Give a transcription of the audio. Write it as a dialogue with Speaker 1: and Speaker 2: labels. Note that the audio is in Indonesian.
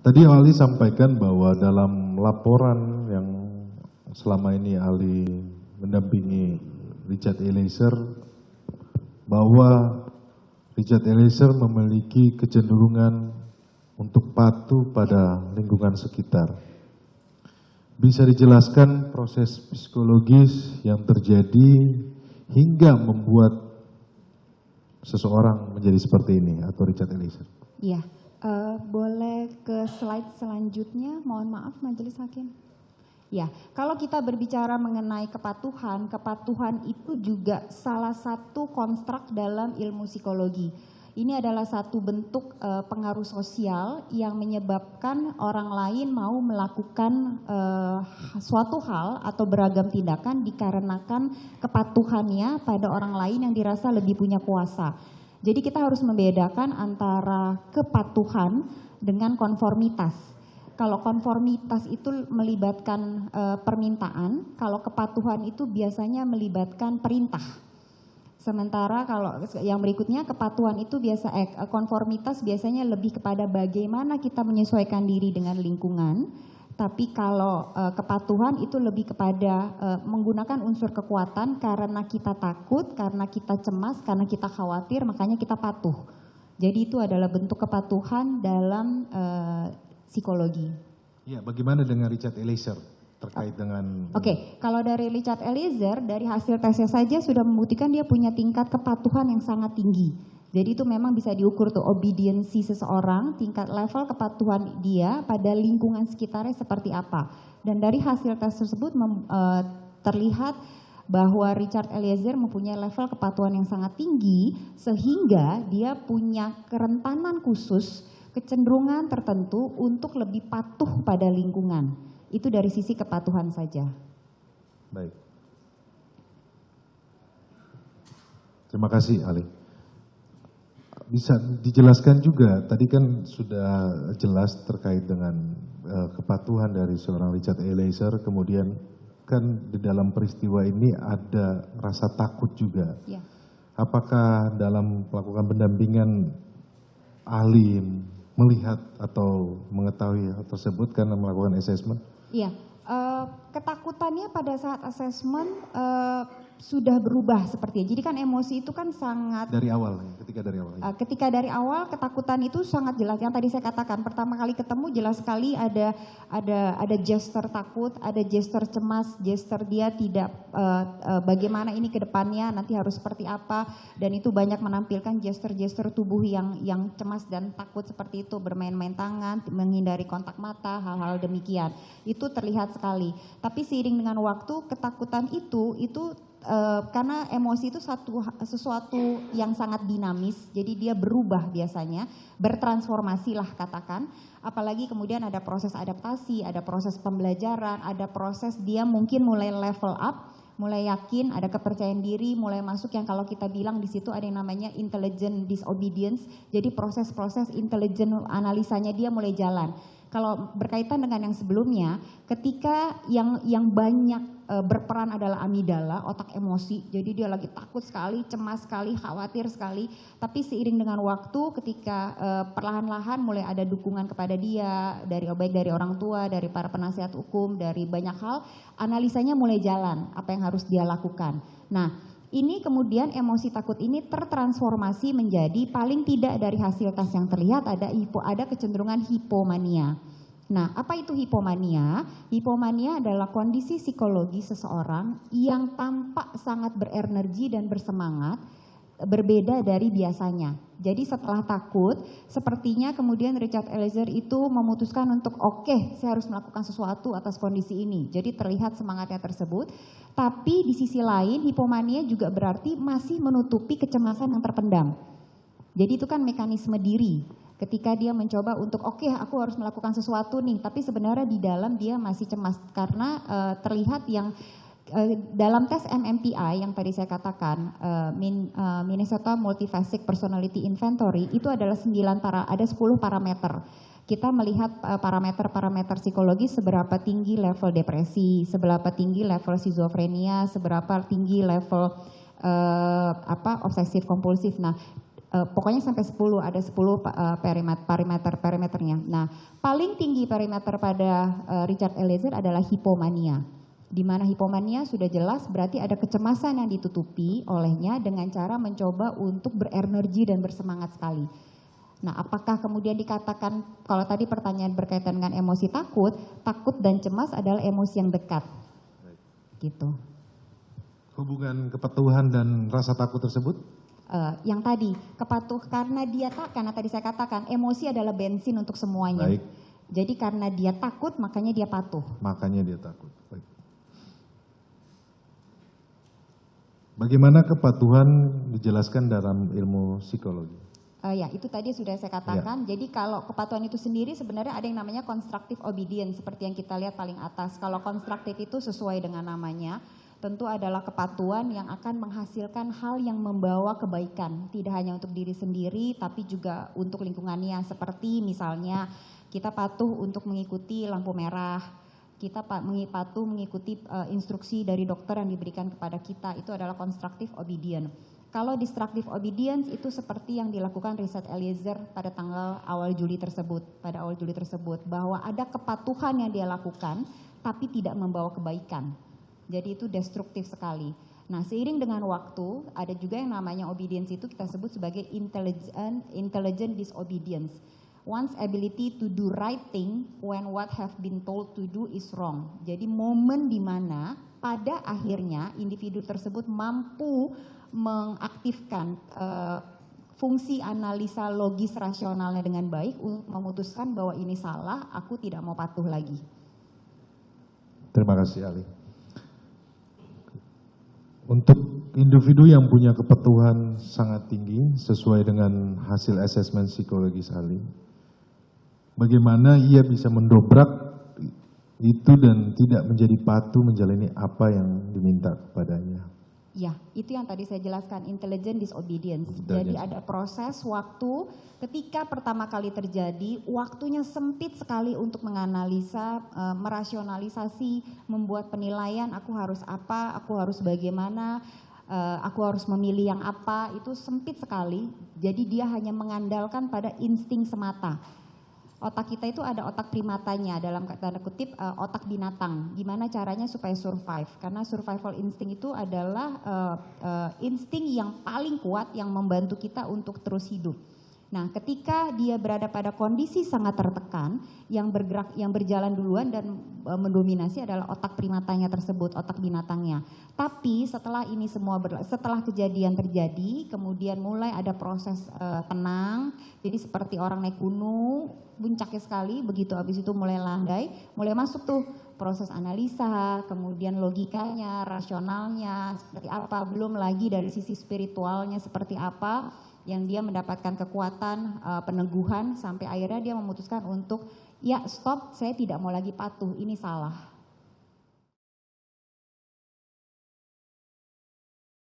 Speaker 1: Tadi Ali sampaikan bahwa dalam laporan yang selama ini Ali mendampingi Richard Eliezer, bahwa Richard Eliezer memiliki kecenderungan untuk patuh pada lingkungan sekitar. Bisa dijelaskan proses psikologis yang terjadi hingga membuat seseorang menjadi seperti ini atau Richard Eliezer?
Speaker 2: Iya, boleh ke slide selanjutnya, mohon maaf Majelis Hakim. Ya, kalau kita berbicara mengenai kepatuhan, kepatuhan itu juga salah satu konstruk dalam ilmu psikologi. Ini adalah satu bentuk pengaruh sosial yang menyebabkan orang lain mau melakukan suatu hal atau beragam tindakan dikarenakan kepatuhannya pada orang lain yang dirasa lebih punya kuasa. Jadi kita harus membedakan antara kepatuhan dengan konformitas. Kalau konformitas itu melibatkan permintaan, kalau kepatuhan itu biasanya melibatkan perintah. Sementara kalau yang berikutnya kepatuhan itu konformitas biasanya lebih kepada bagaimana kita menyesuaikan diri dengan lingkungan. Tapi kalau kepatuhan itu lebih kepada menggunakan unsur kekuatan karena kita takut, karena kita cemas, karena kita khawatir, makanya kita patuh. Jadi itu adalah bentuk kepatuhan dalam psikologi.
Speaker 1: Ya, bagaimana dengan Richard Eliezer terkait dengan...
Speaker 2: Oke, kalau dari Richard Eliezer, dari hasil tesnya saja sudah membuktikan dia punya tingkat kepatuhan yang sangat tinggi. Jadi itu memang bisa diukur tuh obediensi seseorang, tingkat level kepatuhan dia pada lingkungan sekitarnya seperti apa. Dan dari hasil tes tersebut terlihat bahwa Richard Eliezer mempunyai level kepatuhan yang sangat tinggi sehingga dia punya kerentanan khusus, kecenderungan tertentu untuk lebih patuh pada lingkungan. Itu dari sisi kepatuhan saja.
Speaker 1: Baik. Terima kasih Ali. Bisa dijelaskan juga, tadi kan sudah jelas terkait dengan kepatuhan dari seorang Richard Eliezer, kemudian kan di dalam peristiwa ini ada rasa takut juga.
Speaker 2: Ya.
Speaker 1: Apakah dalam melakukan pendampingan ahli melihat atau mengetahui hal tersebut karena melakukan assessment?
Speaker 2: Iya, ketakutannya pada saat assessment sudah berubah sepertinya. Jadi kan emosi itu kan sangat
Speaker 1: dari awal, ketika dari awal.
Speaker 2: Ketika dari awal ketakutan itu sangat jelas. Yang tadi saya katakan pertama kali ketemu jelas sekali ada gesture takut, ada gesture cemas, gesture dia tidak bagaimana ini ke depannya nanti harus seperti apa, dan itu banyak menampilkan gesture-gesture tubuh yang cemas dan takut seperti itu, bermain-main tangan, menghindari kontak mata, hal-hal demikian. Itu terlihat sekali. Tapi seiring dengan waktu ketakutan itu karena emosi itu sesuatu yang sangat dinamis, jadi dia berubah biasanya, bertransformasi lah katakan, apalagi kemudian ada proses adaptasi, ada proses pembelajaran, ada proses dia mungkin mulai level up, mulai yakin, ada kepercayaan diri, mulai masuk yang kalau kita bilang di situ ada yang namanya intelligent disobedience, jadi proses-proses intelijen analisanya dia mulai jalan. Kalau berkaitan dengan yang sebelumnya, ketika yang banyak berperan adalah amigdala, otak emosi, jadi dia lagi takut sekali, cemas sekali, khawatir sekali, tapi seiring dengan waktu ketika perlahan-lahan mulai ada dukungan kepada dia, baik dari orang tua, dari para penasihat hukum, dari banyak hal, analisanya mulai jalan, apa yang harus dia lakukan. Nah, ini kemudian emosi takut ini tertransformasi menjadi paling tidak dari hasil tes yang terlihat ada kecenderungan hipomania. Nah, apa itu hipomania? Hipomania adalah kondisi psikologi seseorang yang tampak sangat berenergi dan bersemangat, berbeda dari biasanya. Jadi setelah takut, sepertinya kemudian Richard Eliezer itu memutuskan untuk oke, saya harus melakukan sesuatu atas kondisi ini. Jadi terlihat semangatnya tersebut. Tapi di sisi lain hipomania juga berarti masih menutupi kecemasan yang terpendam. Jadi itu kan mekanisme diri. Ketika dia mencoba untuk oke, aku harus melakukan sesuatu nih, tapi sebenarnya di dalam dia masih cemas karena terlihat yang dalam tes MMPI yang tadi saya katakan, Minnesota Multifaceted Personality Inventory, itu adalah 10 parameter. Kita melihat parameter-parameter psikologis, seberapa tinggi level depresi, seberapa tinggi level skizofrenia, seberapa tinggi level obsesif kompulsif. Nah, Pokoknya sampai 10, ada 10 perimeternya. Nah, paling tinggi perimeter pada Richard Eliezer adalah hipomania. Di mana hipomania sudah jelas berarti ada kecemasan yang ditutupi olehnya dengan cara mencoba untuk berenergi dan bersemangat sekali. Nah, apakah kemudian dikatakan, kalau tadi pertanyaan berkaitan dengan emosi takut dan cemas adalah emosi yang dekat. Gitu.
Speaker 1: Hubungan kepatuhan dan rasa takut tersebut?
Speaker 2: Yang tadi karena tadi saya katakan emosi adalah bensin untuk semuanya.
Speaker 1: Baik.
Speaker 2: Jadi karena dia takut makanya dia patuh.
Speaker 1: Makanya dia takut. Baik. Bagaimana kepatuhan dijelaskan dalam ilmu psikologi?
Speaker 2: Ya, itu tadi sudah saya katakan. Ya. Jadi kalau kepatuhan itu sendiri sebenarnya ada yang namanya constructive obedience seperti yang kita lihat paling atas. Kalau constructive itu sesuai dengan namanya. Tentu adalah kepatuhan yang akan menghasilkan hal yang membawa kebaikan. Tidak hanya untuk diri sendiri, tapi juga untuk lingkungannya. Seperti misalnya kita patuh untuk mengikuti lampu merah. Kita patuh mengikuti instruksi dari dokter yang diberikan kepada kita. Itu adalah constructive obedience. Kalau destructive obedience itu seperti yang dilakukan Richard Eliezer pada awal Juli tersebut. Bahwa ada kepatuhan yang dia lakukan, tapi tidak membawa kebaikan. Jadi itu destruktif sekali. Nah, seiring dengan waktu, ada juga yang namanya obedience itu kita sebut sebagai intelligent disobedience. One's ability to do right thing when what have been told to do is wrong. Jadi momen di mana pada akhirnya individu tersebut mampu mengaktifkan fungsi analisa logis rasionalnya dengan baik untuk memutuskan bahwa ini salah, aku tidak mau patuh lagi.
Speaker 1: Terima kasih, Ali. Untuk individu yang punya kepatuhan sangat tinggi sesuai dengan hasil asesmen psikologis Ali, bagaimana ia bisa mendobrak itu dan tidak menjadi patuh menjalani apa yang diminta kepadanya?
Speaker 2: Ya, itu yang tadi saya jelaskan, intelligent disobedience. Jadi ada proses waktu ketika pertama kali terjadi, waktunya sempit sekali untuk menganalisa, merasionalisasi, membuat penilaian, aku harus apa, aku harus bagaimana, aku harus memilih yang apa, itu sempit sekali. Jadi dia hanya mengandalkan pada insting semata. Otak kita itu ada otak primatanya, dalam tanda kutip otak binatang. Gimana caranya supaya survive? Karena survival instinct itu adalah insting yang paling kuat yang membantu kita untuk terus hidup. Nah, ketika dia berada pada kondisi sangat tertekan, yang bergerak, yang berjalan duluan dan mendominasi adalah otak primatanya tersebut, otak binatangnya. Tapi setelah ini semua setelah kejadian terjadi, kemudian mulai ada proses tenang. Jadi seperti orang naik gunung, puncaknya sekali, begitu habis itu mulai landai, mulai masuk tuh proses analisa, kemudian logikanya, rasionalnya seperti apa, belum lagi dari sisi spiritualnya seperti apa, yang dia mendapatkan kekuatan, peneguhan, sampai akhirnya dia memutuskan untuk, ya stop, saya tidak mau lagi patuh, ini salah.